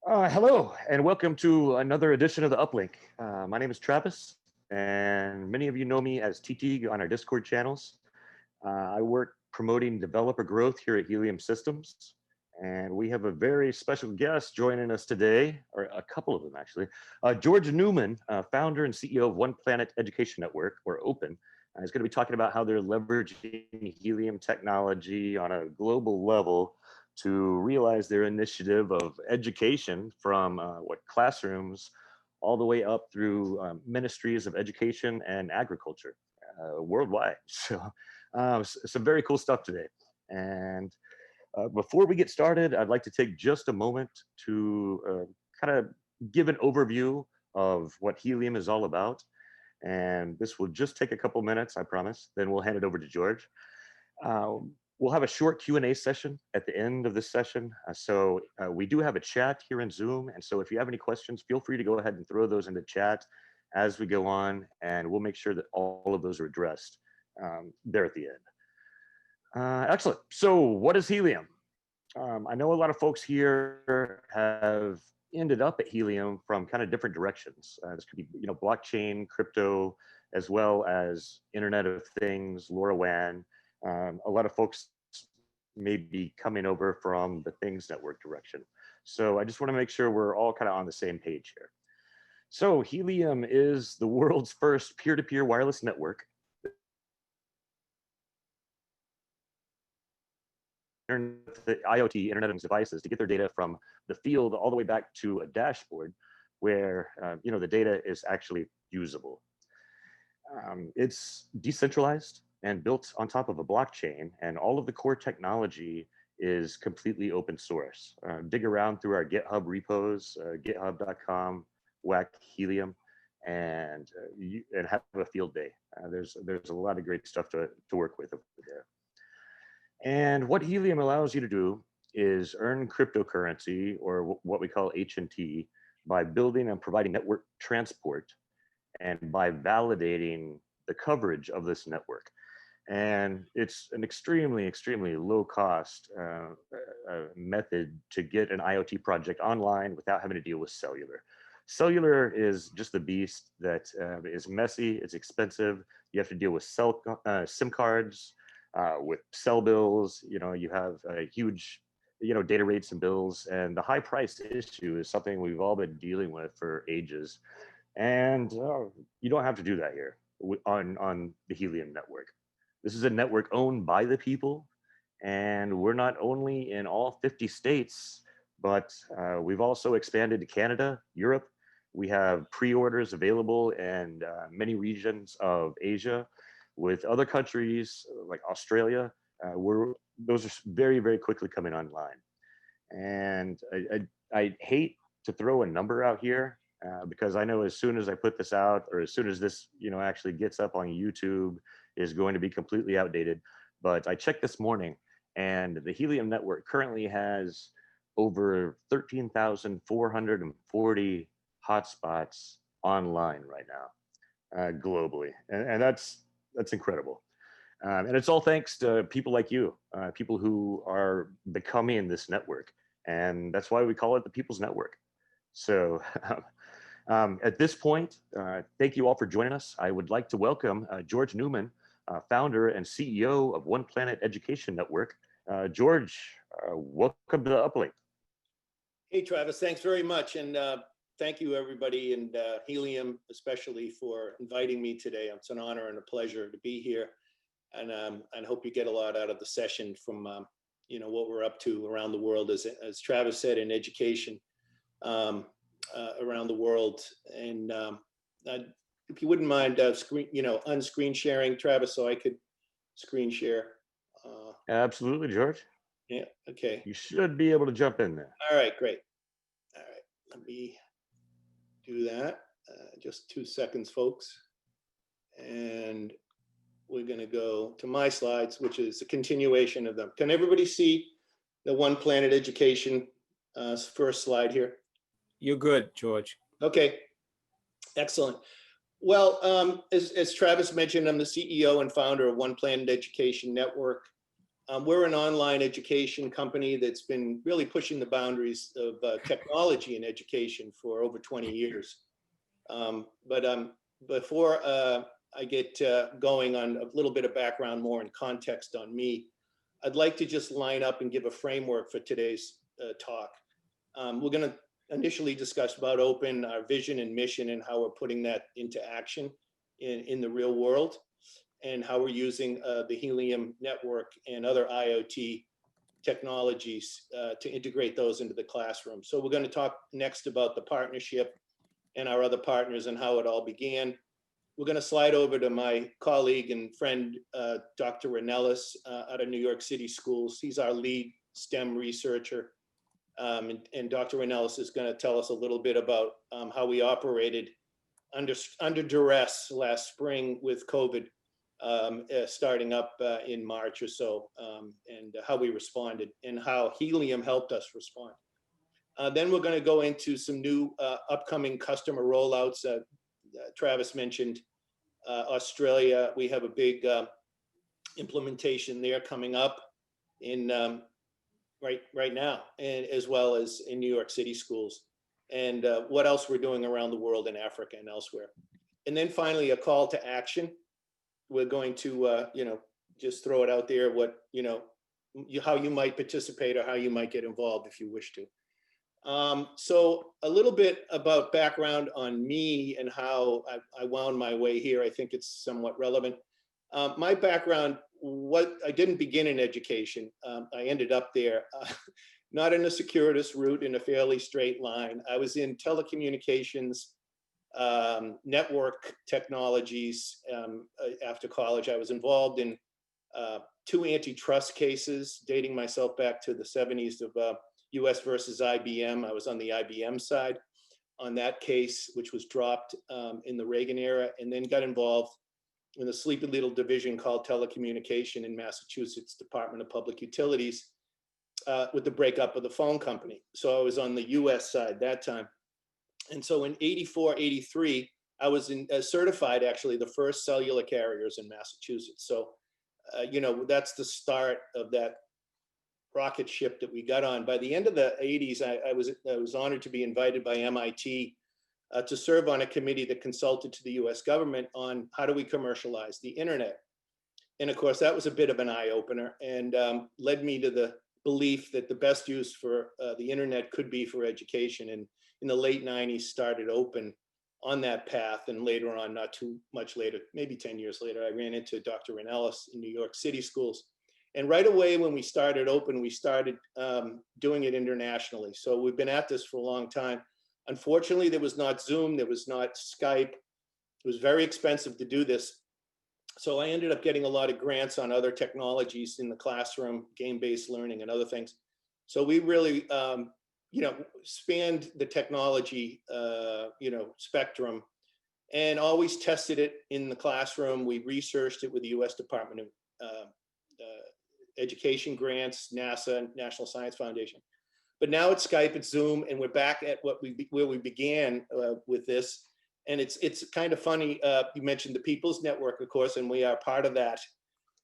Hello, and welcome to another edition of the Uplink. My name is Travis, and many of you know me as Teague on our Discord channels. I work promoting developer growth here at Helium Systems, and we have a very special guest joining us today, or a couple of them actually. George Newman, founder and CEO of One Planet Education Network, or Open, is going to be talking about how they're leveraging helium technology on a global level to realize their initiative of education from classrooms all the way up through ministries of education and agriculture worldwide. So some very cool stuff today. And before we get started, I'd like to take just a moment to kind of give an overview of what helium is all about. And this will just take a couple minutes, I promise. Then we'll hand it over to George. We'll have a short Q&A session at the end of this session. We do have a chat here in Zoom. And so if you have any questions, feel free to go ahead and throw those in the chat as we go on, and we'll make sure that all of those are addressed there at the end. Excellent. So what is helium? I know a lot of folks here have ended up at helium from kind of different directions. This could be, blockchain, crypto, as well as Internet of Things, LoRaWAN. A lot of folks may be coming over from the Things Network direction. So I just want to make sure we're all kind of on the same page here. So Helium is the world's first peer-to-peer wireless network. The IoT, Internet of Things devices, to get their data from the field all the way back to a dashboard where the data is actually usable. It's decentralized and built on top of a blockchain, and all of the core technology is completely open source. Dig around through our GitHub repos, github.com, whack helium, and have a field day. There's a lot of great stuff to work with over there. And what helium allows you to do is earn cryptocurrency, or what we call HNT, by building and providing network transport and by validating the coverage of this network. And it's an extremely, extremely low cost method to get an IoT project online without having to deal with cellular. Cellular is just the beast that is messy, it's expensive. You have to deal with SIM cards, with cell bills. You have a huge, data rates and bills, and the high priced issue is something we've all been dealing with for ages. And you don't have to do that here on the Helium network. This is a network owned by the people, and we're not only in all 50 states, but we've also expanded to Canada, Europe. We have pre-orders available in many regions of Asia, with other countries like Australia. Those are very, very quickly coming online. And I hate to throw a number out here, because I know as soon as I put this out, or as soon as this actually gets up on YouTube, is going to be completely outdated. But I checked this morning, and the Helium network currently has over 13,440 hotspots online right now, globally, and that's incredible. And it's all thanks to people like you, people who are becoming this network, and that's why we call it the People's Network. So at this point, thank you all for joining us. I would like to welcome George Newman, founder and CEO of One Planet Education Network. George, welcome to the Uplink. Hey, Travis, thanks very much. And thank you, everybody, and Helium especially, for inviting me today. It's an honor and a pleasure to be here. And I hope you get a lot out of the session from what we're up to around the world, as Travis said, in education around the world. And if you wouldn't mind unscreen sharing, Travis, so I could screen share. Absolutely, George. Yeah, okay. You should be able to jump in there. All right, great. All right, let me do that. Just 2 seconds, folks. And we're going to go to my slides, which is a continuation of them. Can everybody see the One Planet Education first slide here? You're good, George. Okay, excellent. Well, as Travis mentioned, I'm the CEO and founder of One Planet Education Network. We're an online education company that's been really pushing the boundaries of technology in education for over 20 years. Before I get going on a little bit of background, more in context on me, I'd like to just line up and give a framework for today's talk. We're going to initially discuss about open, our vision and mission, and how we're putting that into action in the real world, and how we're using the Helium network and other IoT technologies to integrate those into the classroom. So we're going to talk next about the partnership and our other partners and how it all began. We're going to slide over to my colleague and friend, Dr. Annelise out of New York City Schools. He's our lead STEM researcher. And Dr. Annelise is going to tell us a little bit about how we operated under duress last spring with COVID, starting up in March or so, and how we responded and how Helium helped us respond. Then we're going to go into some new upcoming customer rollouts. Travis mentioned Australia. We have a big implementation there coming up in right now, and as well as in New York City schools, and what else we're doing around the world in Africa and elsewhere. And then finally, a call to action. We're going to, just throw it out there, what, how you might participate or how you might get involved if you wish to. So a little bit about background on me and how I wound my way here. I think it's somewhat relevant. My background, I didn't begin in education. I ended up there, not in a circuitous route, in a fairly straight line. I was in telecommunications, network technologies. After college, I was involved in 2 antitrust cases dating myself back to the 70s of US versus IBM. I was on the IBM side on that case, which was dropped in the Reagan era, and then got involved in a sleepy little division called telecommunication in Massachusetts Department of Public Utilities with the breakup of the phone company. So I was on the US side that time. And so in 84, 83, I was certified actually the first cellular carriers in Massachusetts. So, that's the start of that rocket ship that we got on. By the end of the 80s, I was honored to be invited by MIT to serve on a committee that consulted to the US government on how do we commercialize the internet. And of course, that was a bit of an eye opener and led me to the belief that the best use for the internet could be for education. And in the late 90s, started open on that path. And later on, not too much later, maybe 10 years later, I ran into Dr. Annelise in New York City schools. And right away, when we started open, we started doing it internationally. So we've been at this for a long time. Unfortunately, there was not Zoom, there was not Skype. It was very expensive to do this. So I ended up getting a lot of grants on other technologies in the classroom, game-based learning and other things. So we really, spanned the technology, spectrum, and always tested it in the classroom. We researched it with the US Department of Education grants, NASA, National Science Foundation. But now it's Skype, it's Zoom, and we're back at where we began with this. And it's kind of funny. You mentioned the People's Network, of course, and we are part of that.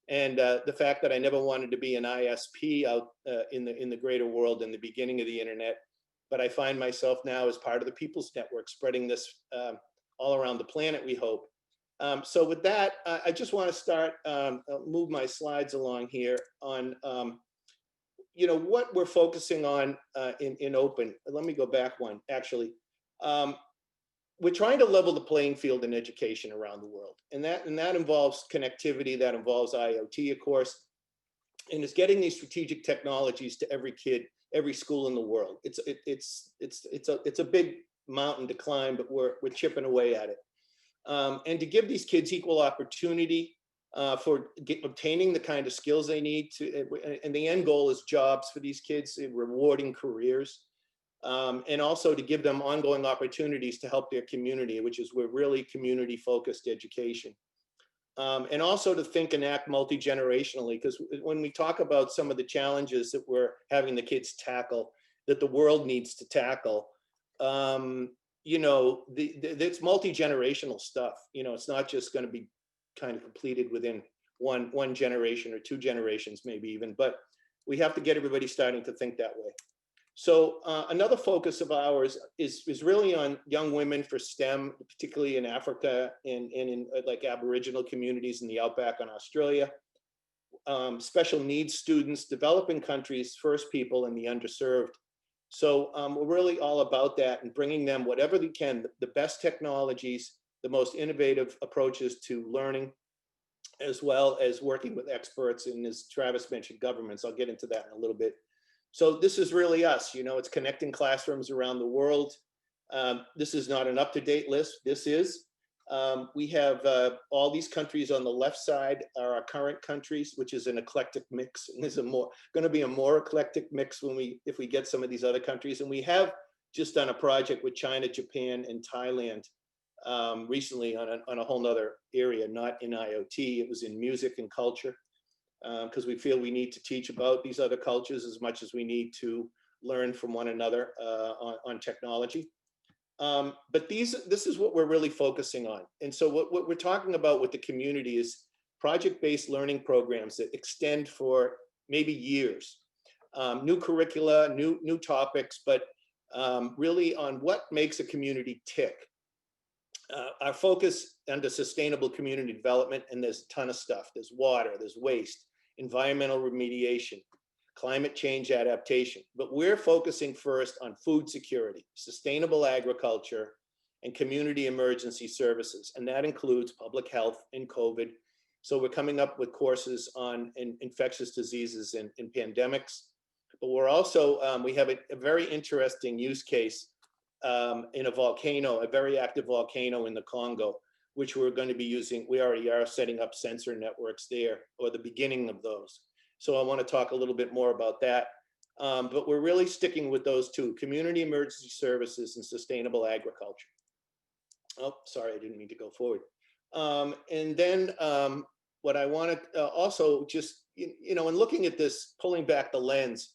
And the fact that I never wanted to be an ISP out in the greater world in the beginning of the internet, but I find myself now as part of the People's Network, spreading this all around the planet, we hope. So with that, I just want to start, I'll move my slides along here on, what we're focusing on in open. Let me go back one, actually. We're trying to level the playing field in education around the world. And that involves connectivity, that involves IoT, of course, and it's getting these strategic technologies to every kid, every school in the world. It's a big mountain to climb, but we're chipping away at it. And to give these kids equal opportunity for obtaining the kind of skills they need to, and the end goal is jobs for these kids, rewarding careers. And also to give them ongoing opportunities to help their community, which is we're really community-focused education. And also to think and act multi-generationally, because when we talk about some of the challenges that we're having the kids tackle, that the world needs to tackle, it's multi-generational stuff. It's not just going to be kind of completed within one generation or two generations, maybe even, but we have to get everybody starting to think that way. So another focus of ours is really on young women for STEM, particularly in Africa and in like Aboriginal communities in the outback in Australia. Special needs students, developing countries, first people, and the underserved. So we're really all about that and bringing them whatever they can, the best technologies, the most innovative approaches to learning, as well as working with experts and, as Travis mentioned, governments. I'll get into that in a little bit. So this is really us, you know, it's connecting classrooms around the world. This is not an up-to-date list. This is. We have all these countries on the left side are our current countries, which is an eclectic mix. And there's going to be a more eclectic mix if we get some of these other countries. And we have just done a project with China, Japan, and Thailand recently on a whole nother area, not in IoT. It was in music and culture, because we feel we need to teach about these other cultures as much as we need to learn from one another on technology. But this is what we're really focusing on. And so what we're talking about with the community is project-based learning programs that extend for maybe years, new curricula, new topics, but really on what makes a community tick. Our focus under sustainable community development, and there's a ton of stuff. There's water, there's waste, environmental remediation, climate change adaptation. But we're focusing first on food security, sustainable agriculture, and community emergency services. And that includes public health and COVID. So we're coming up with courses on infectious diseases and pandemics. But we're also, we have a very interesting use case in a volcano, a very active volcano in the Congo, which we're going to be using. We already are setting up sensor networks there, or the beginning of those. So I want to talk a little bit more about that. But we're really sticking with those two: community emergency services and sustainable agriculture. Oh, sorry, I didn't mean to go forward. And then what I want to also just, you know, in looking at this, pulling back the lens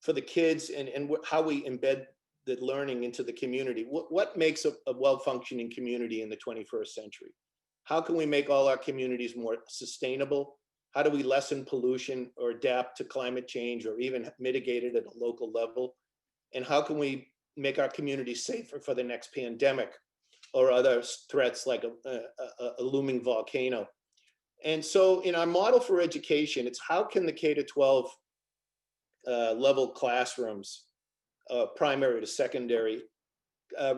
for the kids and how we embed the learning into the community. What makes a well-functioning community in the 21st century? How can we make all our communities more sustainable? How do we lessen pollution or adapt to climate change, or even mitigate it at a local level? And how can we make our communities safer for the next pandemic or other threats like a looming volcano? And so in our model for education, it's how can the K-12 level classrooms, primary to secondary,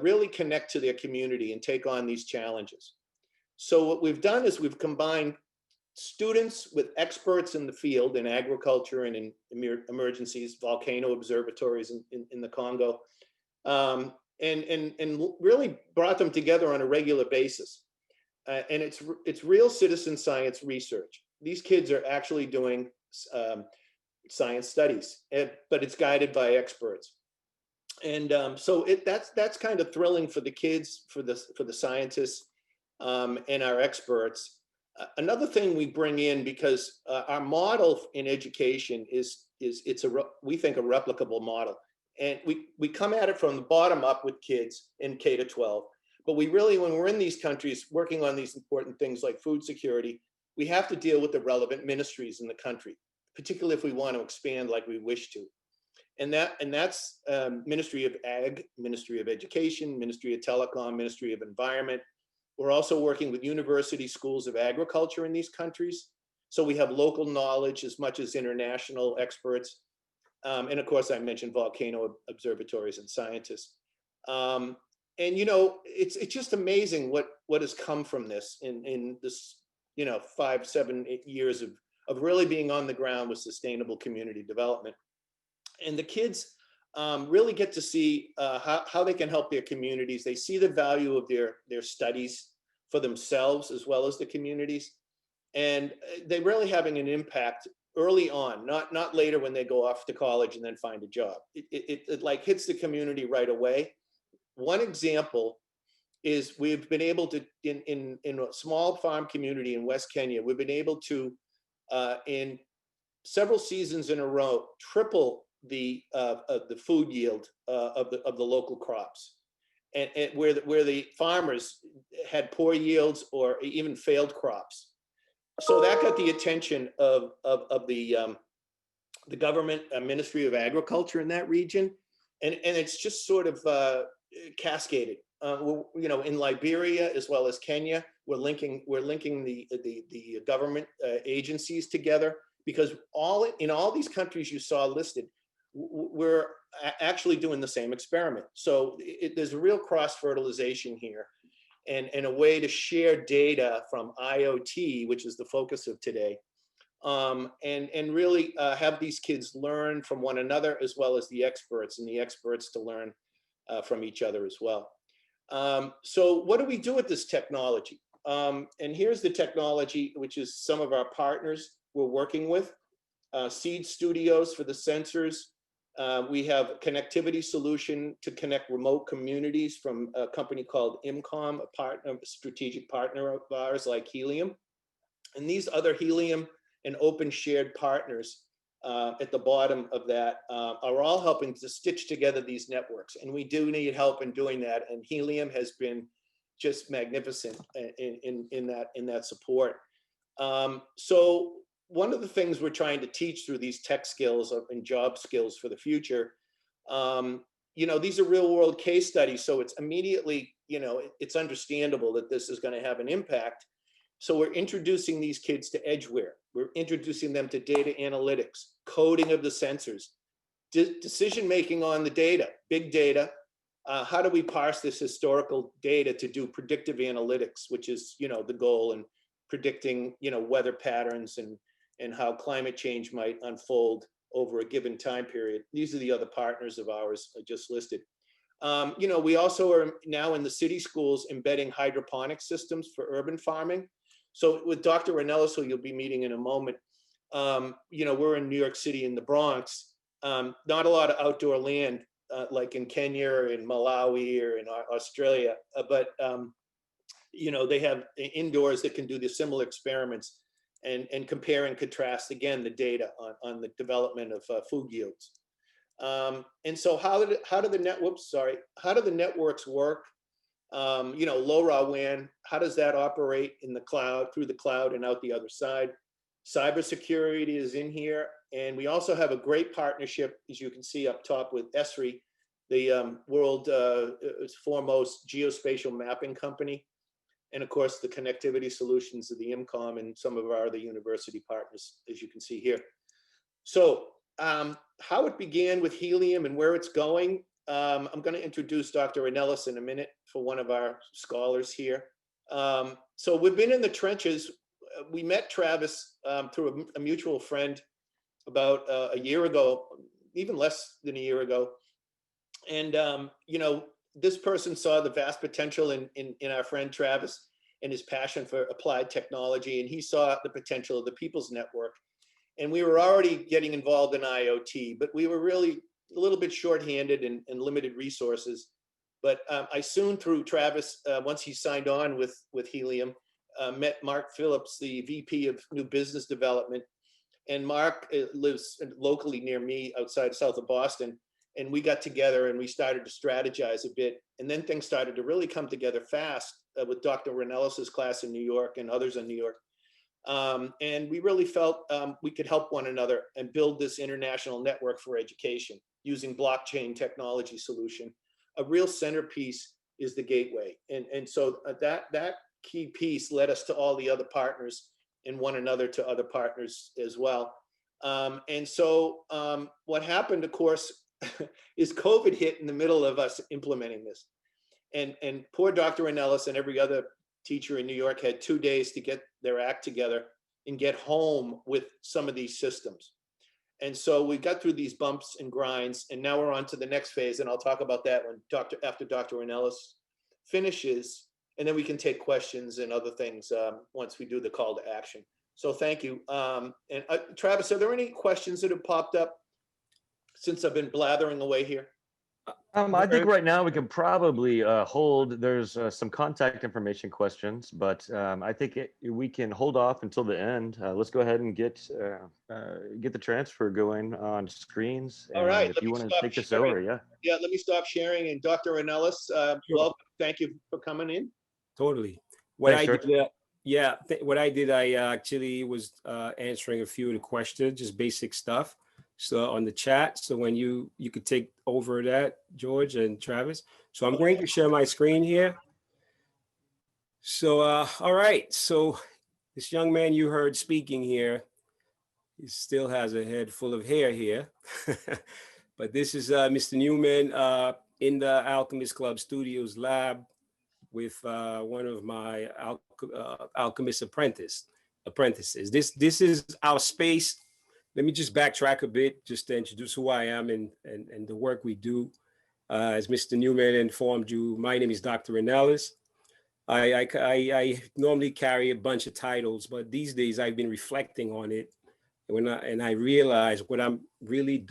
really connect to their community and take on these challenges. So what we've done is we've combined students with experts in the field in agriculture and in emergencies, volcano observatories in the Congo, and really brought them together on a regular basis. And it's real citizen science research. These kids are actually doing science studies, but it's guided by experts. And so that's kind of thrilling for the kids, for the scientists, and our experts. Another thing we bring in, because our model in education we think a replicable model, and we come at it from the bottom up with kids in K-12. But we really, when we're in these countries working on these important things like food security, we have to deal with the relevant ministries in the country, particularly if we want to expand like we wish to. And that's Ministry of Ag, Ministry of Education, Ministry of Telecom, Ministry of Environment. We're also working with university schools of agriculture in these countries. So we have local knowledge as much as international experts. And of course, I mentioned volcano observatories and scientists. And you know, it's just amazing what has come from this in this, you know, 5, 7, 8 years of really being on the ground with sustainable community development. And the kids really get to see how they can help their communities. They see the value of their studies for themselves as well as the communities. And they're really having an impact early on, not later when they go off to college and then find a job. It like hits the community right away. One example is we've been able to, in a small farm community in West Kenya, we've been able to, in several seasons in a row, triple the food yield of the local crops, and where the farmers had poor yields or even failed crops. So that got the attention of the government Ministry of Agriculture in that region, and it's just sort of cascaded. In Liberia as well as Kenya, we're linking the government agencies together, because in all these countries you saw listed, we're actually doing the same experiment. So there's a real cross-fertilization here, and a way to share data from IoT, which is the focus of today, and really have these kids learn from one another, as well as the experts, and the experts to learn from each other as well. So what do we do with this technology? And here's the technology, which is some of our partners we're working with. Seed Studios for the sensors. We have a connectivity solution to connect remote communities from a company called IMCOM, a strategic partner of ours like Helium. And these other Helium and open shared partners at the bottom of that are all helping to stitch together these networks. And we do need help in doing that. And Helium has been just magnificent in that support. So one of the things we're trying to teach through these tech skills and job skills for the future, these are real world case studies. So it's immediately, it's understandable that this is going to have an impact. So we're introducing these kids to edgeware. We're introducing them to data analytics, coding of the sensors, decision-making on the data, big data. How do we parse this historical data to do predictive analytics, which is, the goal, and predicting, weather patterns and how climate change might unfold over a given time period. These are the other partners of ours I just listed. We also are now in the city schools embedding hydroponic systems for urban farming. So with Dr. Annelise, who you'll be meeting in a moment, we're in New York City in the Bronx. Not a lot of outdoor land like in Kenya or in Malawi or in Australia, but they have indoors that can do the similar experiments and compare and contrast again the data on the development of food yields. And so how do the networks work? LoRaWAN, how does that operate in the cloud, through the cloud and out the other side? Cybersecurity is in here. And we also have a great partnership, as you can see up top, with Esri, the world foremost geospatial mapping company. And of course, the connectivity solutions of the IMCOM and some of our other university partners, as you can see here. So how it began with Helium and where it's going, I'm going to introduce Dr. Annelise in a minute for one of our scholars here. So we've been in the trenches. We met Travis through a mutual friend about a year ago, even less than a year ago. And, this person saw the vast potential in our friend Travis and his passion for applied technology. And he saw the potential of the People's Network. And we were already getting involved in IoT, but we were really a little bit shorthanded and limited resources. But I soon, through Travis, once he signed on with Helium, met Mark Phillips, the VP of New Business Development. And Mark lives locally near me outside south of Boston. And we got together and we started to strategize a bit. And then things started to really come together fast with Dr. Annelise's class in New York and others in New York. And we really felt we could help one another and build this international network for education using blockchain technology solution. A real centerpiece is the gateway. And so that key piece led us to all the other partners and one another to other partners as well. And so what happened, of course, is COVID hit in the middle of us implementing this. And poor Dr. Annelise and every other teacher in New York had 2 days to get their act together and get home with some of these systems. And so we got through these bumps and grinds, and now we're on to the next phase. And I'll talk about that after Dr. Annelise finishes, and then we can take questions and other things once we do the call to action. So thank you. And Travis, are there any questions that have popped up since I've been blathering away here? I think right now we can probably hold. There's some contact information questions, but I think we can hold off until the end. Let's go ahead and get the transfer going on screens. All right. If you want to take this over, yeah. Yeah, let me stop sharing. And Dr. Annelise, Sure. welcome. Thank you for coming in. Totally. Thanks, George. Yeah, what I did, I actually was answering a few of the questions, just basic stuff. So on the chat, so when you could take over that, George and Travis. So I'm going to share my screen here. So all right, so this young man you heard speaking here, he still has a head full of hair here. But this is Mr. Newman in the Alchemist Club Studios lab with one of my alchemist apprentices. This is our space. Let me just backtrack a bit, just to introduce who I am and the work we do. As Mr. Newman informed you, my name is Dr. Annelise. I normally carry a bunch of titles, but these days I've been reflecting on it. And I realize what I'm really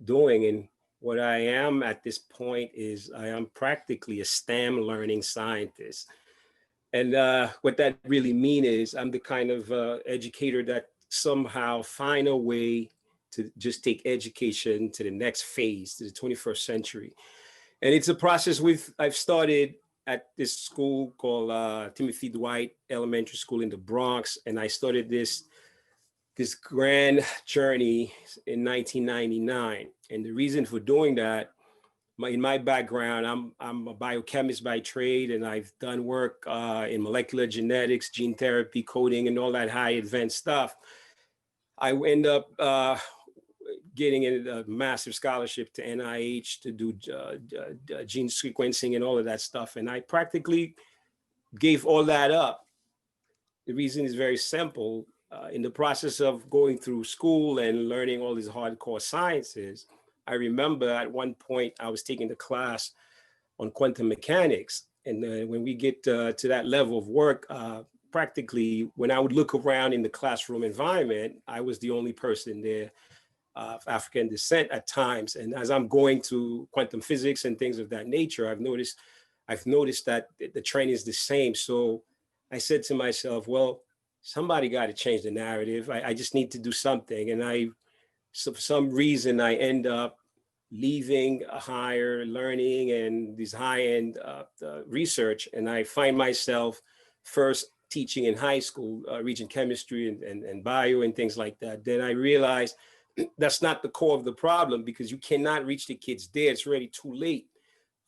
doing and what I am at this point is I am practically a STEM learning scientist. And what that really means is I'm the kind of educator that somehow find a way to just take education to the next phase, to the 21st century. And it's a process I've started at this school called Timothy Dwight Elementary School in the Bronx. And I started this grand journey in 1999. And the reason for doing that, in my background, I'm a biochemist by trade, and I've done work in molecular genetics, gene therapy, coding, and all that high advanced stuff. I end up getting a massive scholarship to NIH to do gene sequencing and all of that stuff. And I practically gave all that up. The reason is very simple. In the process of going through school and learning all these hardcore sciences, I remember at one point I was taking the class on quantum mechanics. And when we get to that level of work, practically when I would look around in the classroom environment, I was the only person there of African descent at times. And as I'm going to quantum physics and things of that nature, I've noticed that the trend is the same. So I said to myself, well, somebody got to change the narrative. I just need to do something. And so for some reason, I end up leaving higher learning and these high-end research. And I find myself first teaching in high school, region chemistry and bio and things like that. Then I realized that's not the core of the problem because you cannot reach the kids there. It's already too late.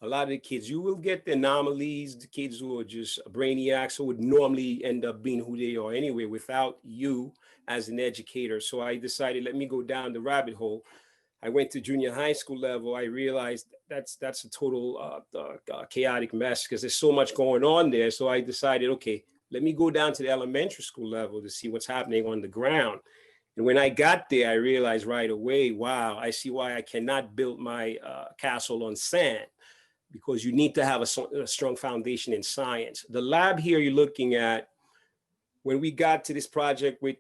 A lot of the kids, you will get the anomalies, the kids who are just brainiacs who would normally end up being who they are anyway without you as an educator. So I decided, let me go down the rabbit hole. I went to junior high school level. I realized that's a total chaotic mess because there's so much going on there. So I decided, okay, let me go down to the elementary school level to see what's happening on the ground. And when I got there, I realized right away, wow, I see why I cannot build my castle on sand, because you need to have a strong foundation in science. The lab here you're looking at, when we got to this project with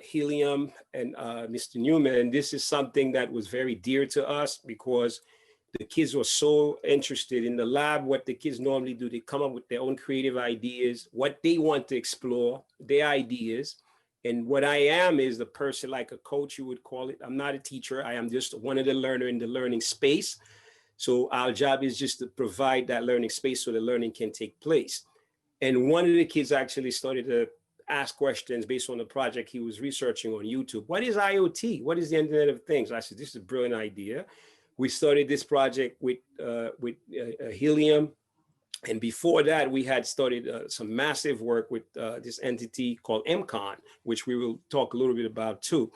Helium and Mr. Newman, this is something that was very dear to us because the kids were so interested in the lab. What the kids normally do, they come up with their own creative ideas, what they want to explore, their ideas. And what I am is the person like a coach, you would call it. I'm not a teacher. I am just one of the learners in the learning space. So our job is just to provide that learning space so the learning can take place. And one of the kids actually started to ask questions based on the project he was researching on YouTube. What is IoT? What is the Internet of Things? I said, this is a brilliant idea. We started this project with Helium. And before that, we had started some massive work with this entity called MCON, which we will talk a little bit about too.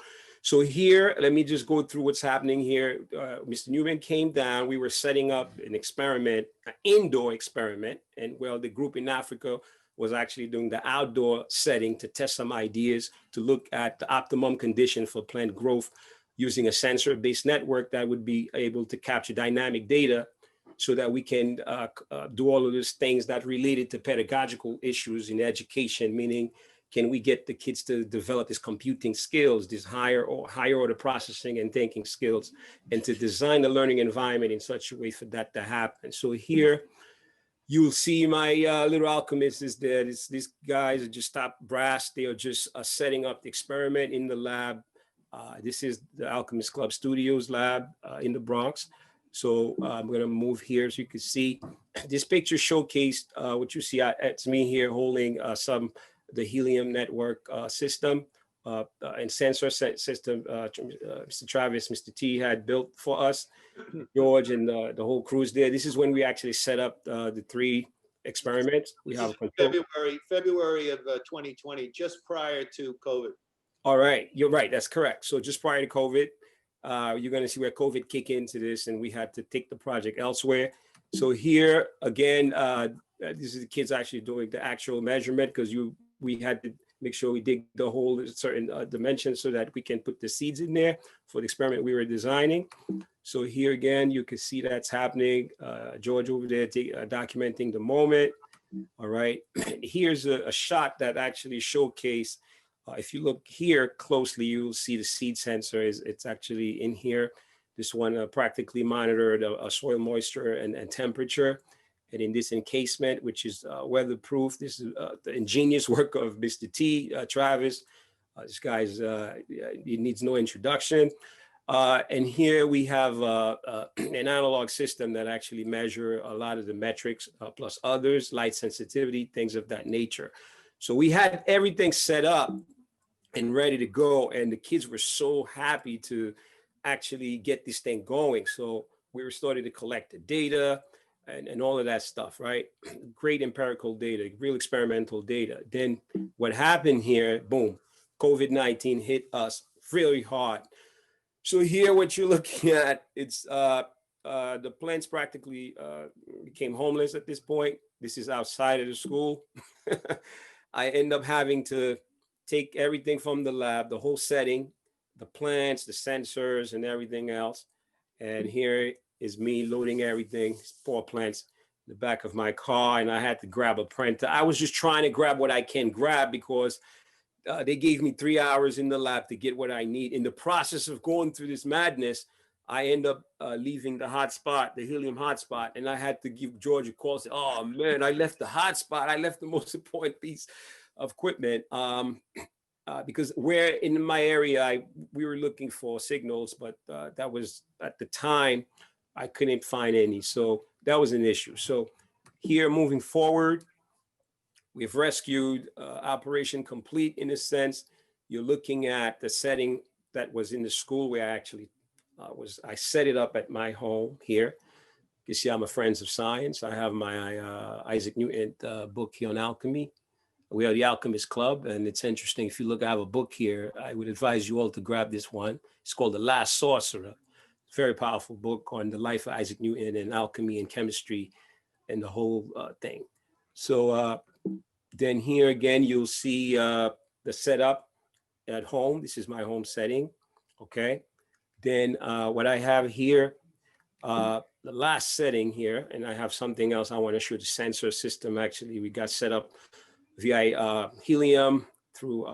So here, let me just go through what's happening here. Mr. Newman came down. We were setting up an experiment, an indoor experiment. And well, the group in Africa was actually doing the outdoor setting to test some ideas to look at the optimum condition for plant growth using a sensor-based network that would be able to capture dynamic data so that we can do all of those things that related to pedagogical issues in education, meaning can we get the kids to develop these computing skills, these higher order processing and thinking skills, and to design the learning environment in such a way for that to happen. So here, you'll see my little alchemist is there. These guys are just top brass. They are just setting up the experiment in the lab. This is the Alchemist Club Studios lab in the Bronx. So I'm gonna move here so you can see this picture showcased what you see. It's me here holding some the Helium network system and sensor system Mr. Travis, Mr. T had built for us, George, and the whole crew's there. This is when we actually set up the 3 experiments. We have a control. February of 2020, just prior to COVID. All right, you're right. That's correct. So just prior to COVID, you're going to see where COVID kick into this, and we had to take the project elsewhere. So here again, this is the kids actually doing the actual measurement, because we had to make sure we dig the hole at certain dimensions so that we can put the seeds in there for the experiment we were designing. So here again, you can see that's happening. George over there documenting the moment. All right, here's a shot that actually showcased. If you look here closely, you'll see the seed sensor it's actually in here. This one practically monitored soil moisture and temperature. And in this encasement, which is weatherproof, this is the ingenious work of Mr. T, Travis. This guy's, he needs no introduction. And here we have an analog system that actually measure a lot of the metrics, plus others, light sensitivity, things of that nature. So we had everything set up and ready to go. And the kids were so happy to actually get this thing going. So we were starting to collect the data and all of that stuff, right? Great empirical data, real experimental data. Then what happened here, boom, COVID-19 hit us really hard. So here, what you're looking at, it's the plants practically became homeless at this point. This is outside of the school. I end up having to take everything from the lab, the whole setting, the plants, the sensors, and everything else. And here is me loading everything, poor plants, in the back of my car, and I had to grab a printer. I was just trying to grab what I can grab because they gave me 3 hours in the lab to get what I need. In the process of going through this madness, I end up leaving the hotspot, the Helium hotspot, and I had to give George a call. Say, oh man, I left the hotspot. I left the most important piece of equipment because where in my area, we were looking for signals, but that was at the time, I couldn't find any. So that was an issue. So here moving forward, we've rescued Operation Complete in a sense. You're looking at the setting that was in the school where I actually I set it up at my home here. You see, I'm a Friends of Science. I have my Isaac Newton book here on alchemy. We are the Alchemist Club, and it's interesting. If you look, I have a book here. I would advise you all to grab this one. It's called The Last Sorcerer. Very powerful book on the life of Isaac Newton and alchemy and chemistry and the whole thing. So then here again, you'll see the setup at home. This is my home setting, okay? Then what I have here, the last setting here, and I have something else I want to show, the sensor system. Actually, we got set up via Helium through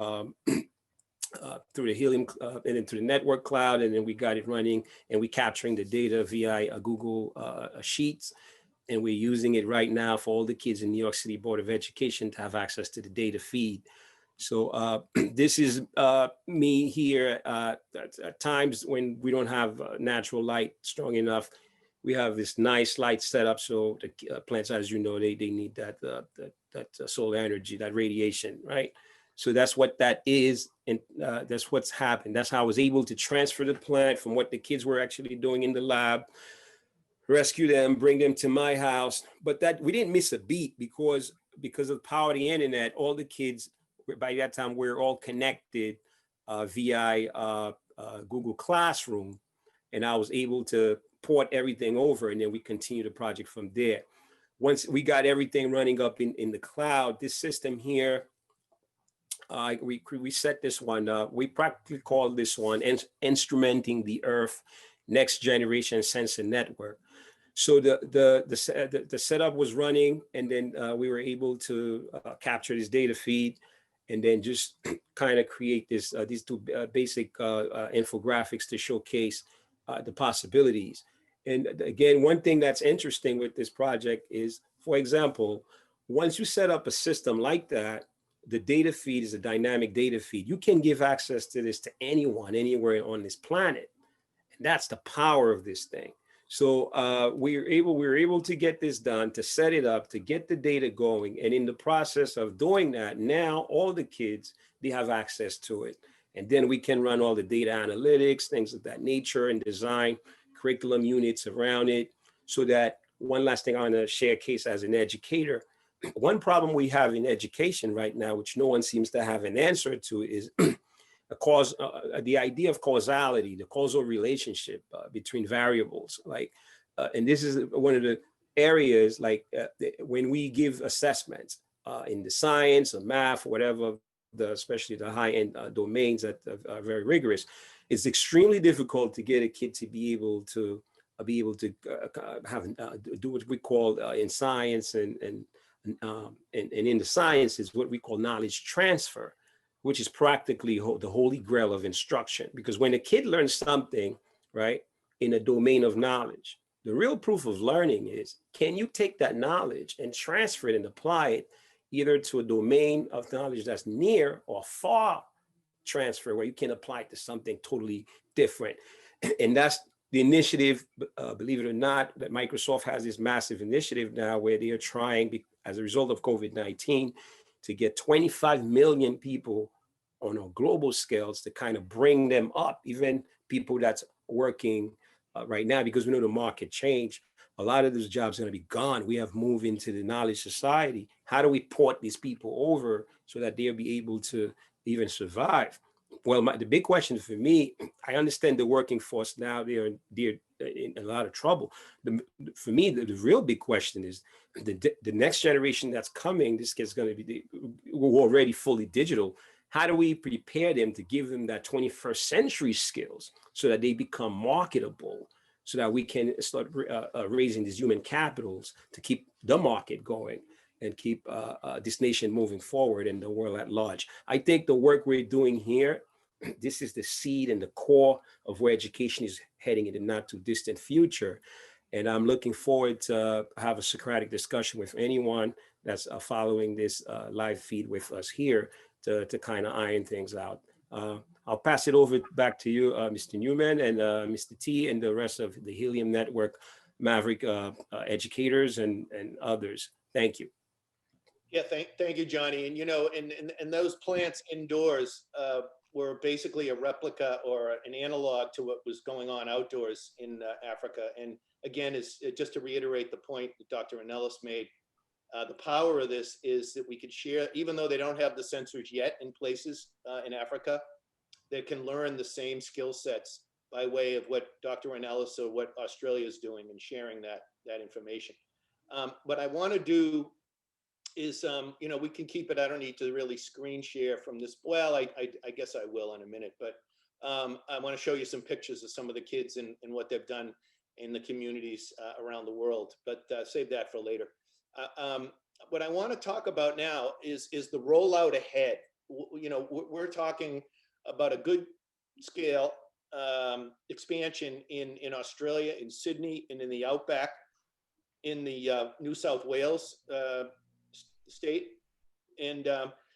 the Helium and into the network cloud, and then we got it running, and we capturing the data via Google Sheets, and we're using it right now for all the kids in New York City Board of Education to have access to the data feed. So this is me here at times when we don't have natural light strong enough. We have this nice light setup, so the plants, as you know, they need that solar energy, that radiation, right? So that's what that is, and that's what's happened. That's how I was able to transfer the plant from what the kids were actually doing in the lab, rescue them, bring them to my house. But that we didn't miss a beat because of the power of the internet. All the kids, by that time, we're all connected via Google Classroom, and I was able to port everything over, and then we continue the project from there. Once we got everything running up in the cloud, this system here, we set this one up. We practically call this one Instrumenting the Earth Next Generation Sensor Network. So the setup was running, and then we were able to capture this data feed, and then just kind of create this these two basic infographics to showcase the possibilities. And again, one thing that's interesting with this project is, for example, once you set up a system like that, the data feed is a dynamic data feed. You can give access to this to anyone, anywhere on this planet. And that's the power of this thing. So we were able to get this done, to set it up, to get the data going. And in the process of doing that, now all the kids, they have access to it. And then we can run all the data analytics, things of that nature, and design curriculum units around it. So that, one last thing I want to share a case as an educator. One problem we have in education right now, which no one seems to have an answer to, is the idea of causality, the causal relationship between variables. Like, and this is one of the areas, like when we give assessments in the science or math or whatever, especially the high-end domains that are very rigorous, it's extremely difficult to get a kid to be able to do what we call in science and in the sciences, what we call knowledge transfer, which is practically the holy grail of instruction. Because when a kid learns something, right, in a domain of knowledge, the real proof of learning is, can you take that knowledge and transfer it and apply it either to a domain of knowledge that's near or far transfer, where you can apply it to something totally different. And that's the initiative, believe it or not, that Microsoft has this massive initiative now where they are trying, as a result of COVID-19, to get 25 million people on a global scales to kind of bring them up, even people that's working right now, because we know the market change. A lot of those jobs are going to be gone. We have moved into the knowledge society. How do we port these people over so that they'll be able to even survive? Well, the big question for me, I understand the working force now, they're in a lot of trouble. For me, the real big question is the next generation that's coming. This kid's going to be, we're already fully digital. How do we prepare them to give them that 21st century skills so that they become marketable, so that we can start raising these human capitals to keep the market going and keep this nation moving forward and the world at large? I think the work we're doing here, this is the seed and the core of where education is heading in the not too distant future. And I'm looking forward to have a Socratic discussion with anyone that's following this live feed with us here to kind of iron things out. I'll pass it over back to you, Mr. Newman, and Mr. T, and the rest of the Helium Network Maverick educators and others. Thank you. Yeah, thank you, Johnny. And and those plants indoors were basically a replica or an analog to what was going on outdoors in Africa. And again, is just to reiterate the point that Dr. Annelise made. The power of this is that we could share, even though they don't have the sensors yet in places in Africa, they can learn the same skill sets by way of what Dr. Annelise or what Australia is doing and sharing that information. What I want to do is, we can keep it. I don't need to really screen share from this. Well, I guess I will in a minute, but I want to show you some pictures of some of the kids and what they've done in the communities around the world, but save that for later. What I want to talk about now is the rollout ahead. We're talking about a good scale expansion in Australia, in Sydney, and in the outback, in the New South Wales state. And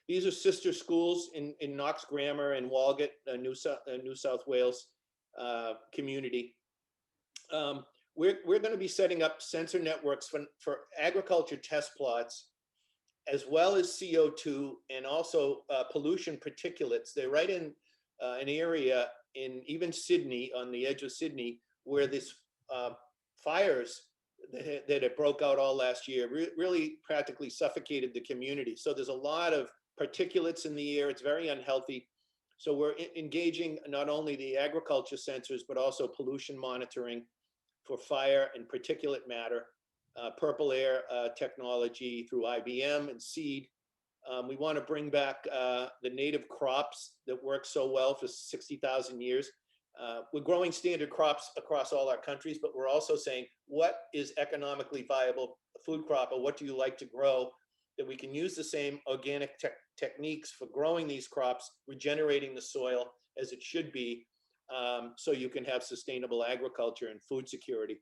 these are sister schools in Knox Grammar and Walgett, New South Wales community. We're going to be setting up sensor networks for agriculture test plots, as well as CO2 and also pollution particulates. They're right in an area in even Sydney, on the edge of Sydney, where this fires that it broke out all last year really practically suffocated the community. So there's a lot of particulates in the air. It's very unhealthy. So we're engaging not only the agriculture sensors, but also pollution monitoring for fire and particulate matter, purple air technology through IBM and seed. We want to bring back the native crops that work so well for 60,000 years. We're growing standard crops across all our countries, but we're also saying, what is economically viable food crop, or what do you like to grow, that we can use the same organic techniques for growing these crops, regenerating the soil as it should be, so you can have sustainable agriculture and food security.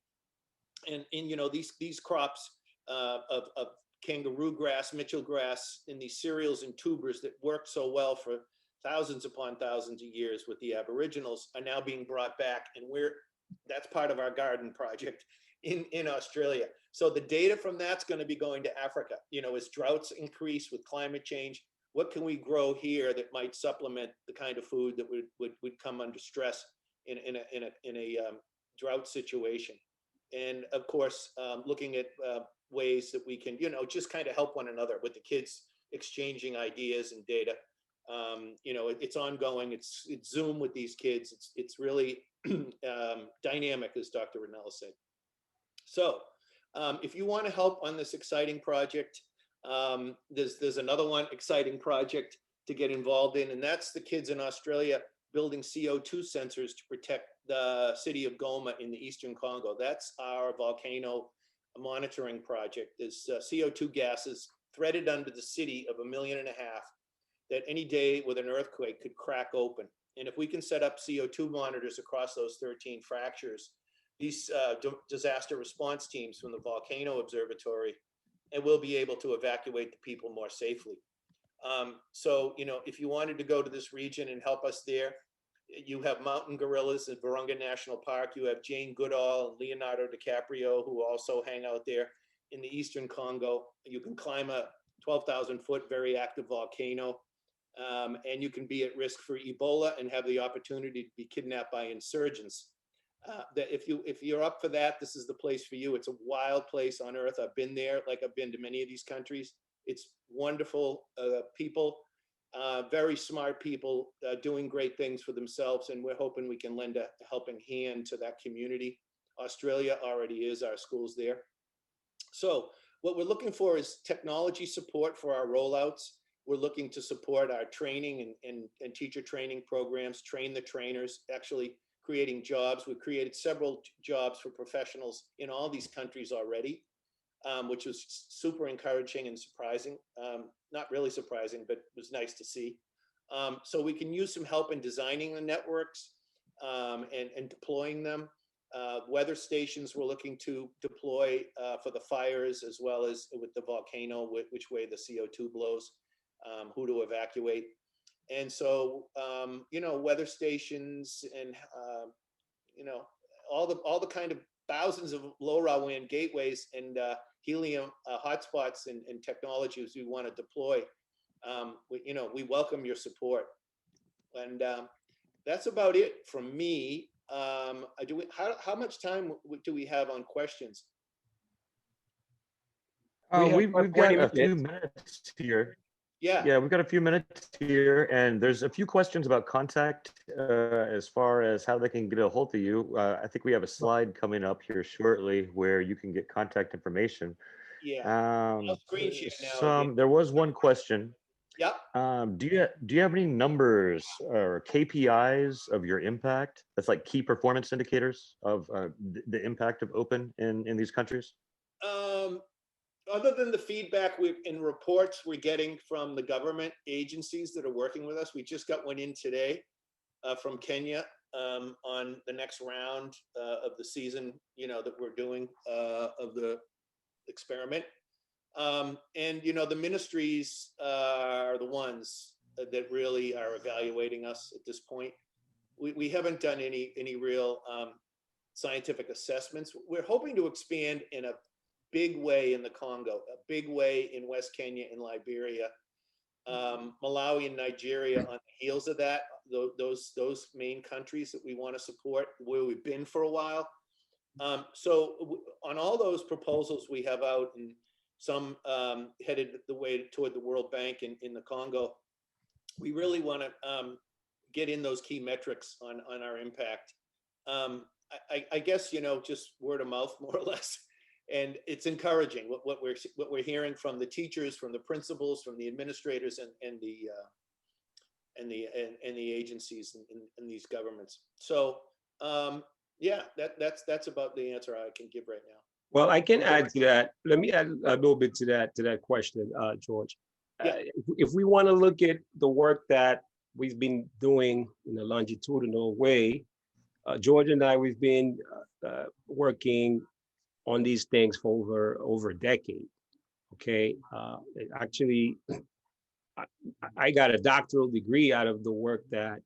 And these crops of kangaroo grass, Mitchell grass, and these cereals and tubers that work so well for thousands upon thousands of years with the Aboriginals are now being brought back, and we're That's part of our garden project in Australia. So the data from that's going to be going to Africa. You know, as droughts increase with climate change, what can we grow here that might supplement the kind of food that would come under stress in a drought situation? And of course, looking at ways that we can, you know, just kind of help one another with the kids exchanging ideas and data. You know, it's ongoing. It's Zoom with these kids. It's really dynamic, as Dr. Annelise said. So if you want to help on this exciting project, there's another one exciting project to get involved in, and that's the kids in Australia building CO2 sensors to protect the city of Goma in the Eastern Congo. That's our volcano monitoring project. There's CO2 gases threaded under the city of 1.5 million that any day with an earthquake could crack open. And if we can set up CO2 monitors across those 13 fractures, these disaster response teams from the Volcano Observatory, and we'll be able to evacuate the people more safely. So, you know, if you wanted to go to this region and help us there, you have mountain gorillas at Virunga National Park. You have Jane Goodall and Leonardo DiCaprio, who also hang out there in the Eastern Congo. You can climb a 12,000-foot very active volcano, and you can be at risk for Ebola and have the opportunity to be kidnapped by insurgents. That if you're up for that, this is the place for you. It's a wild place on earth. I've been there, like I've been to many of these countries. It's wonderful people, very smart people doing great things for themselves, and we're hoping we can lend a helping hand to that community. Australia already is, our schools there. So what we're looking for is technology support for our rollouts. We're looking to support our training and teacher training programs, train the trainers, actually creating jobs. We've created several jobs for professionals in all these countries already, which was super encouraging and surprising. Not really surprising, but it was nice to see. So we can use some help in designing the networks and deploying them. Weather stations we're looking to deploy for the fires, as well as with the volcano, which way the CO2 blows, who to evacuate. And so, you know, weather stations and, you know, all the kind of thousands of LoRaWAN gateways and helium hotspots and technologies we want to deploy. You know, we welcome your support. And that's about it from me. How much time do we have on questions? We've got a 20 few minutes. minutes here. Yeah. Yeah, we've got a few minutes here, and there's a few questions about contact as far as how they can get a hold of you. I think we have a slide coming up here shortly where you can get contact information. Yeah. I'll screen share now. There was one question. Yep. Do you have any numbers or KPIs of your impact? That's like key performance indicators of the impact of open in these countries? Other than the feedback and reports we're getting from the government agencies that are working with us, we just got one in today from Kenya on the next round of the season, you know, that we're doing of the experiment. And, you know, the ministries are the ones that really are evaluating us at this point. We haven't done any real scientific assessments. We're hoping to expand in a big way in the Congo, a big way in West Kenya and Liberia, Malawi and Nigeria on the heels of that, those main countries that we want to support, where we've been for a while. So on all those proposals we have out, and some headed the way toward the World Bank in the Congo, we really want to get in those key metrics on our impact. I guess, you know, just word of mouth, more or less. And it's encouraging what we're hearing from the teachers, from the principals, from the administrators, and the agencies and these governments. So yeah, that's about the answer I can give right now. Well, I can add to that. Let me add a little bit to that question, George. Yeah. If we want to look at the work that we've been doing in a longitudinal way, George and I, we've been working on these things for over a decade. Okay, actually, I got a doctoral degree out of the work that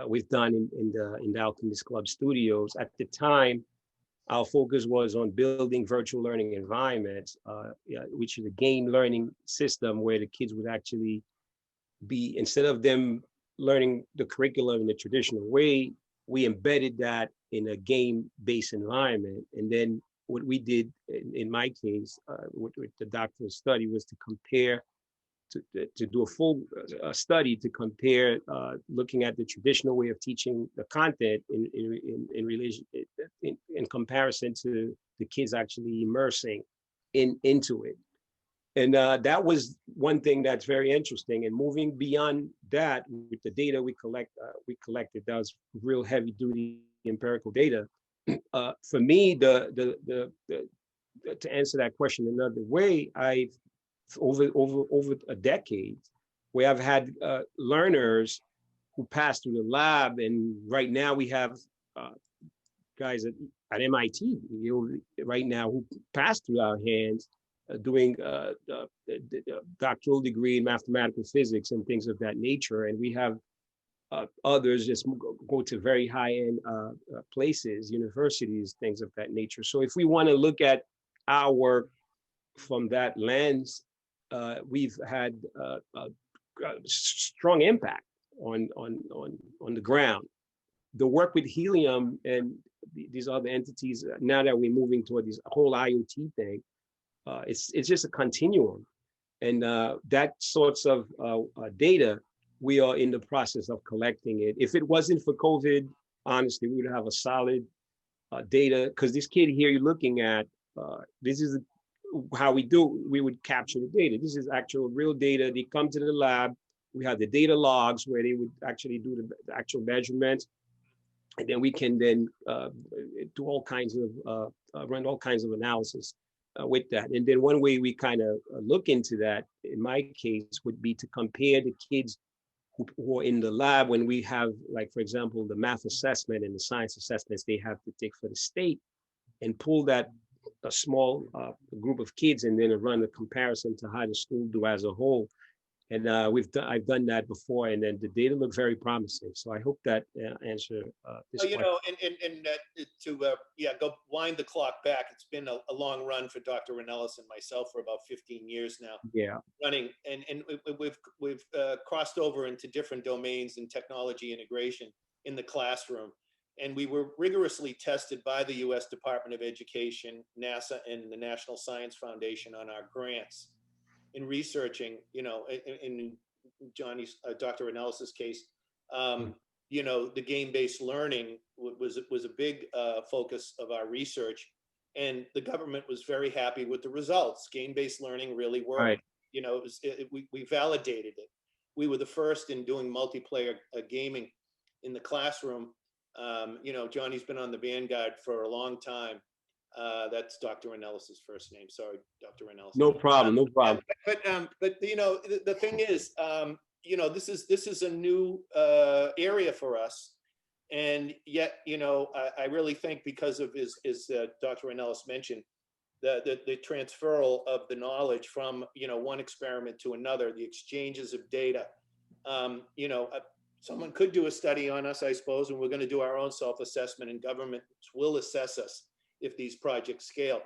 we've done in the Alchemist Club studios. At the time, our focus was on building virtual learning environments, which is a game learning system where the kids would actually be, instead of them learning the curriculum in the traditional way, we embedded that in a game-based environment. And then what we did in my case, with the doctoral study, was to compare, to do a full study to compare, looking at the traditional way of teaching the content in relation, in comparison to the kids actually immersing into it. And that was one thing that's very interesting. And moving beyond that, with the data we collected, that was real heavy duty empirical data. For me, to answer that question another way, I've over a decade, where I've had learners who passed through the lab, and right now we have guys at MIT, right now, who passed through our hands, doing doctoral degree in mathematical physics and things of that nature. And we have others just go to very high-end places, universities, things of that nature. So if we want to look at our work from that lens, we've had a strong impact on the ground. The work with Helium and these other entities, now that we're moving toward this whole IoT thing, it's just a continuum. And that sorts of data, we are in the process of collecting it. If it wasn't for COVID, honestly, we would have a solid data, because this kid here you're looking at, this is how we would capture the data. This is actual real data. They come to the lab, we have the data logs where they would actually do the actual measurements. And then we can then do all kinds of, run all kinds of analysis with that. And then one way we kind of look into that, in my case, would be to compare the kids who are in the lab when we have, like, for example, the math assessment and the science assessments they have to take for the state, and pull that a small group of kids and then run a comparison to how the school do as a whole. And I've done that before, and then the data look very promising. So I hope that answer this question. Go wind the clock back. It's been a long run for Dr. Annelise and myself for about 15 years now. Yeah, running, and we've crossed over into different domains in technology integration in the classroom. And we were rigorously tested by the U.S. Department of Education, NASA, and the National Science Foundation on our grants in researching, in Johnny's, Dr. Annelise's case, the game-based learning was a big focus of our research, and the government was very happy with the results. Game-based learning really worked. Right. We validated it. We were the first in doing multiplayer gaming in the classroom. Johnny's been on the vanguard for a long time. That's Dr. Annelise's first name. Sorry, Dr. Annelise. No problem, no problem. But the thing is, this is a new area for us, and yet, I really think because of as Dr. Annelise mentioned, the transferal of the knowledge from one experiment to another, the exchanges of data. Someone could do a study on us, I suppose, and we're going to do our own self-assessment, and government will assess us if these projects scale.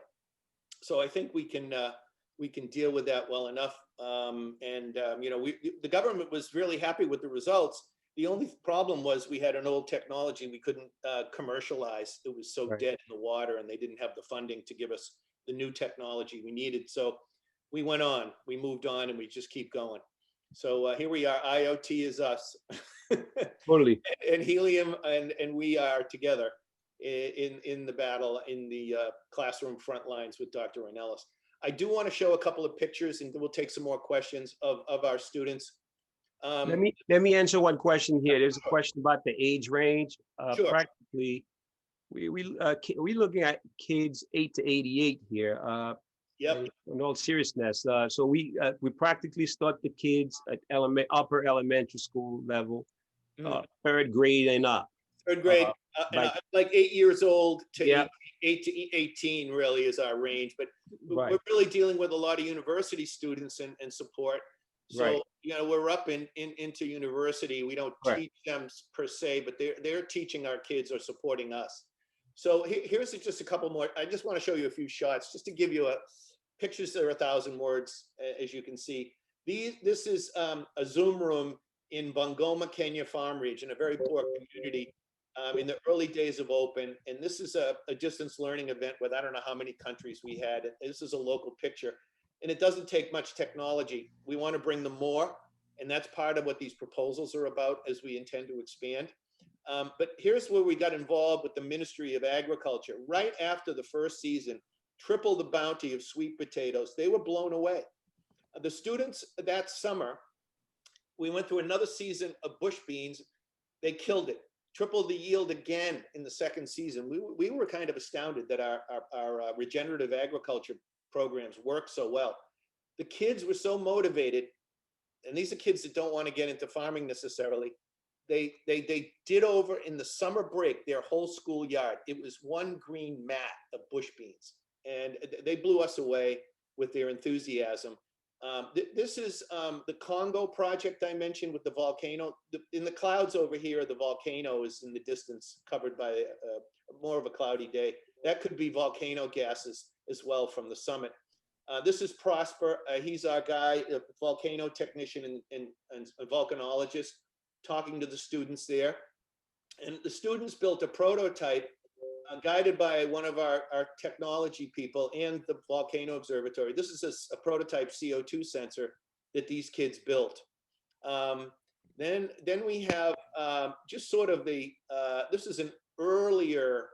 So I think we can deal with that well enough. The government was really happy with the results. The only problem was we had an old technology we couldn't commercialize. It was so dead in the water, and they didn't have the funding to give us the new technology we needed. So we went on, we moved on, and we just keep going. So here we are. IoT is us. Totally. And Helium and we are together in the battle, in the classroom front lines with Dr. Annelise. I do want to show a couple of pictures, and we'll take some more questions of our students. Let me answer one question here. There's a question about the age range. Sure. Practically, we're looking at kids 8 to 88 here. Yep. In all seriousness, so we practically start the kids at upper elementary school level, 3rd grade and up. 3rd grade, like 8 years old to 8 to 18 really is our range, but we're really dealing with a lot of university students and support. Right. So, we're up into university. We don't Right. teach them per se, but they're teaching our kids or supporting us. So here's just a couple more. I just want to show you a few shots just to give you pictures that are 1,000 words, as you can see. This is a Zoom room in Bungoma, Kenya farm region, a very poor community in the early days of open. And this is a distance learning event with I don't know how many countries we had. This is a local picture. And it doesn't take much technology. We want to bring them more. And that's part of what these proposals are about as we intend to expand. But here's where we got involved with the Ministry of Agriculture. Right after the first season, triple the bounty of sweet potatoes. They were blown away. The students that summer, we went through another season of bush beans. They killed it, tripled the yield again in the second season. We were kind of astounded that our regenerative agriculture programs work so well. The kids were so motivated, and these are kids that don't want to get into farming necessarily. They did over in the summer break their whole schoolyard. It was one green mat of bush beans, and they blew us away with their enthusiasm. This is the Congo project I mentioned with the volcano. In the clouds over here, the volcano is in the distance, covered by more of a cloudy day. That could be volcano gases as well from the summit. This is Prosper. He's our guy, a volcano technician and a volcanologist, talking to the students there. And the students built a prototype guided by one of our technology people and the volcano observatory. This is a prototype CO2 sensor that these kids built. Then we have just sort of this is an earlier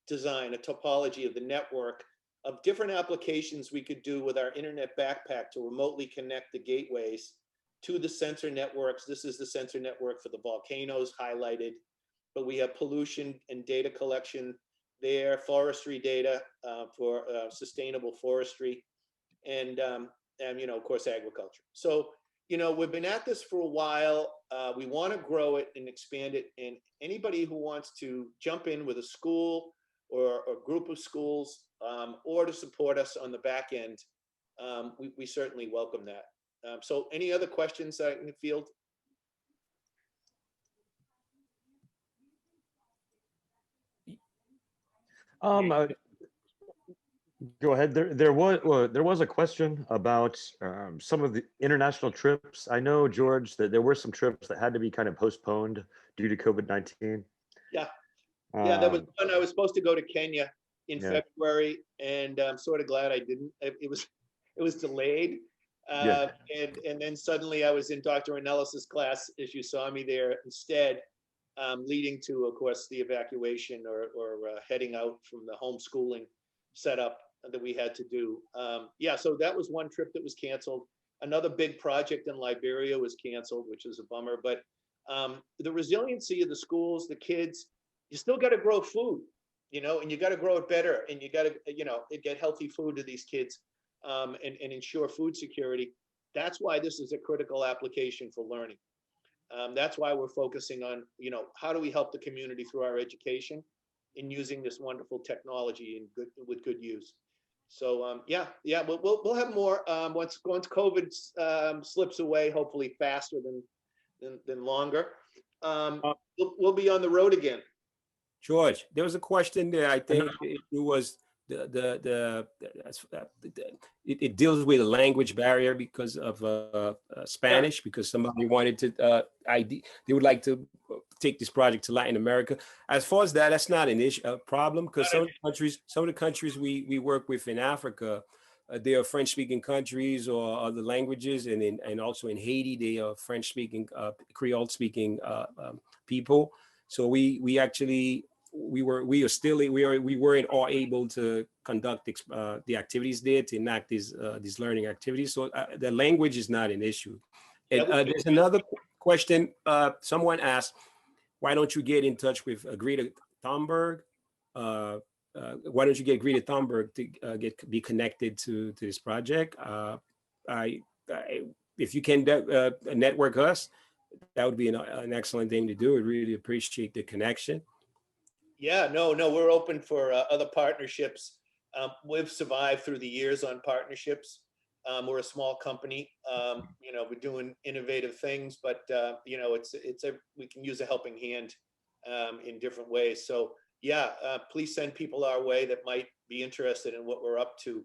design, a topology of the network of different applications we could do with our internet backpack to remotely connect the gateways to the sensor networks. This is the sensor network for the volcanoes highlighted, but we have pollution and data collection there, forestry data for sustainable forestry, and of course, agriculture. So, we've been at this for a while. We want to grow it and expand it. And anybody who wants to jump in with a school or a group of schools or to support us on the back end, we certainly welcome that. So any other questions in the field? Go ahead. There was a question about some of the international trips. I know, George, that there were some trips that had to be kind of postponed due to COVID-19. Yeah, that was one. I was supposed to go to Kenya in February, and I'm sort of glad I didn't. It was delayed, and then suddenly I was in Dr. Annelise's class, as you saw me there instead, leading to, of course, the evacuation or heading out from the homeschooling setup that we had to do. So that was one trip that was canceled. Another big project in Liberia was canceled, which is a bummer. But the resiliency of the schools, the kids, you still got to grow food, and you got to grow it better, and you got to, get healthy food to these kids, and ensure food security. That's why this is a critical application for learning. That's why we're focusing on, how do we help the community through our education in using this wonderful technology with good use. So we'll have more once COVID slips away, hopefully faster than longer. We'll be on the road again. George, there was a question there. I think it was it deals with a language barrier because of Spanish, because somebody wanted to they would like to take this project to Latin America. As far as that's not an issue, a problem, because some of the countries we work with in Africa, they are French-speaking countries or other languages, and also in Haiti they are French-speaking, Creole-speaking people. So we weren't all able to conduct the activities there, to enact these learning activities. So the language is not an issue. And there's another question. Someone asked, why don't you get in touch with Greta Thunberg? Why don't you get Greta Thunberg to be connected to this project? If you can network us, that would be an excellent thing to do. I really appreciate the connection. Yeah, no, we're open for other partnerships. We've survived through the years on partnerships. We're a small company. We're doing innovative things, but we can use a helping hand in different ways. So yeah, please send people our way that might be interested in what we're up to.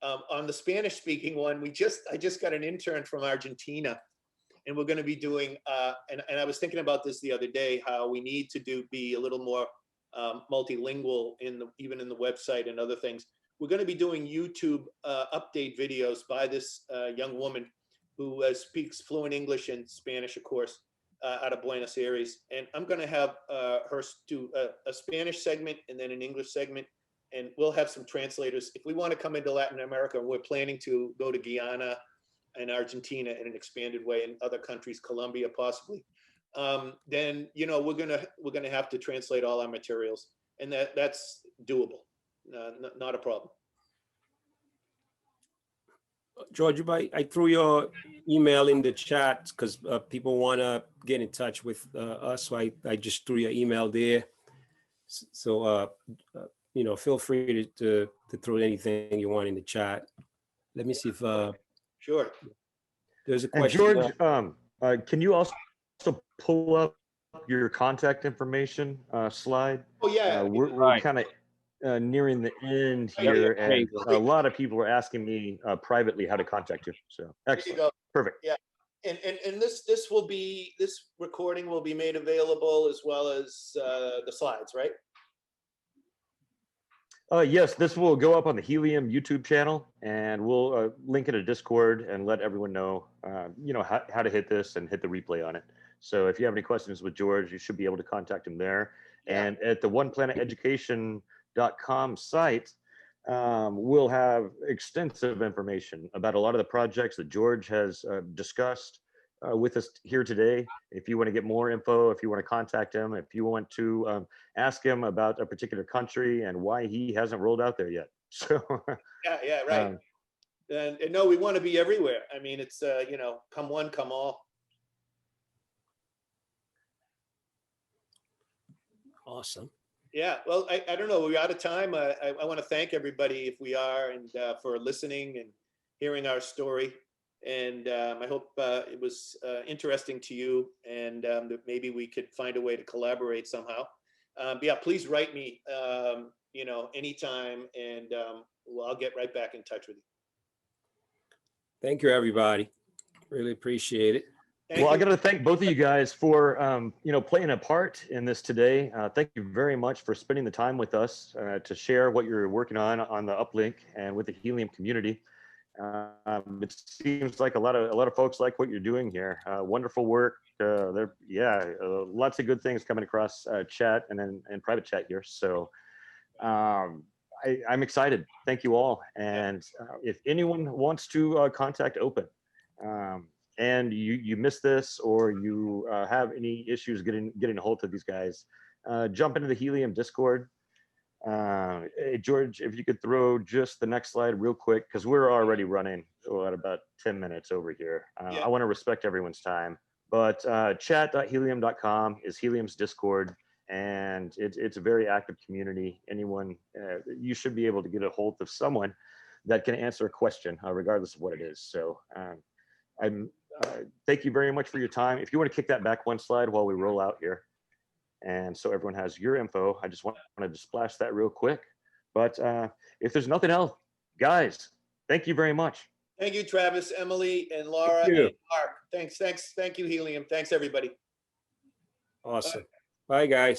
On the Spanish speaking one, I just got an intern from Argentina, and we're going to be doing, and I was thinking about this the other day, how we need to be a little more multilingual even in the website and other things. We're going to be doing YouTube update videos by this young woman who speaks fluent English and Spanish, of course, out of Buenos Aires. And I'm going to have her do a Spanish segment and then an English segment. And we'll have some translators. If we want to come into Latin America, we're planning to go to Guyana and Argentina in an expanded way, and other countries, Colombia possibly. Then we're gonna have to translate all our materials, and that's doable, not a problem. George, I threw your email in the chat because people want to get in touch with us. So I just threw your email there. So, feel free to throw anything you want in the chat. Let me see if sure. There's a And question. George, can you also pull up your contact information slide? Oh yeah. We're Right. kind of nearing the end here, and a lot of people are asking me privately how to contact you. So excellent. There you go. Perfect. Yeah. And this recording will be made available as well as the slides, right? Yes, this will go up on the Helium YouTube channel, and we'll link it to Discord and let everyone know, how to hit this and hit the replay on it. So if you have any questions with George, you should be able to contact him there. Yeah. And at the oneplaneteducation.com site, we'll have extensive information about a lot of the projects that George has discussed with us here today. If you want to get more info, if you want to contact him, if you want to ask him about a particular country and why he hasn't rolled out there yet. So yeah, right. And no, we want to be everywhere. I mean, it's come one, come all. Awesome. Yeah, well, I don't know, we're out of time. I want to thank everybody if we are, and for listening and hearing our story. And I hope it was interesting to you, and that maybe we could find a way to collaborate somehow. But yeah, please write me, anytime, and I'll get right back in touch with you. Thank you, everybody. Really appreciate it. Well, I got to thank both of you guys for, playing a part in this today. Thank you very much for spending the time with us to share what you're working on the Uplink and with the Helium community. It seems like a lot of folks like what you're doing here. Wonderful work. Lots of good things coming across chat and private chat here. So I'm excited. Thank you all. And if anyone wants to contact Open, and you missed this, or you have any issues getting a hold of these guys, jump into the Helium Discord. Hey, George, if you could throw just the next slide real quick, because we're already running at about 10 minutes over here. I want to respect everyone's time, but chat.helium.com is Helium's Discord, and it's a very active community. Anyone, you should be able to get a hold of someone that can answer a question, regardless of what it is. So thank you very much for your time. If you want to kick that back one slide while we roll out here. And so everyone has your info. I just wanted to splash that real quick. But if there's nothing else, guys, thank you very much. Thank you, Travis, Emily, and Laura, and Mark. Thanks. Thank you, Helium. Thanks, everybody. Awesome. Bye, guys.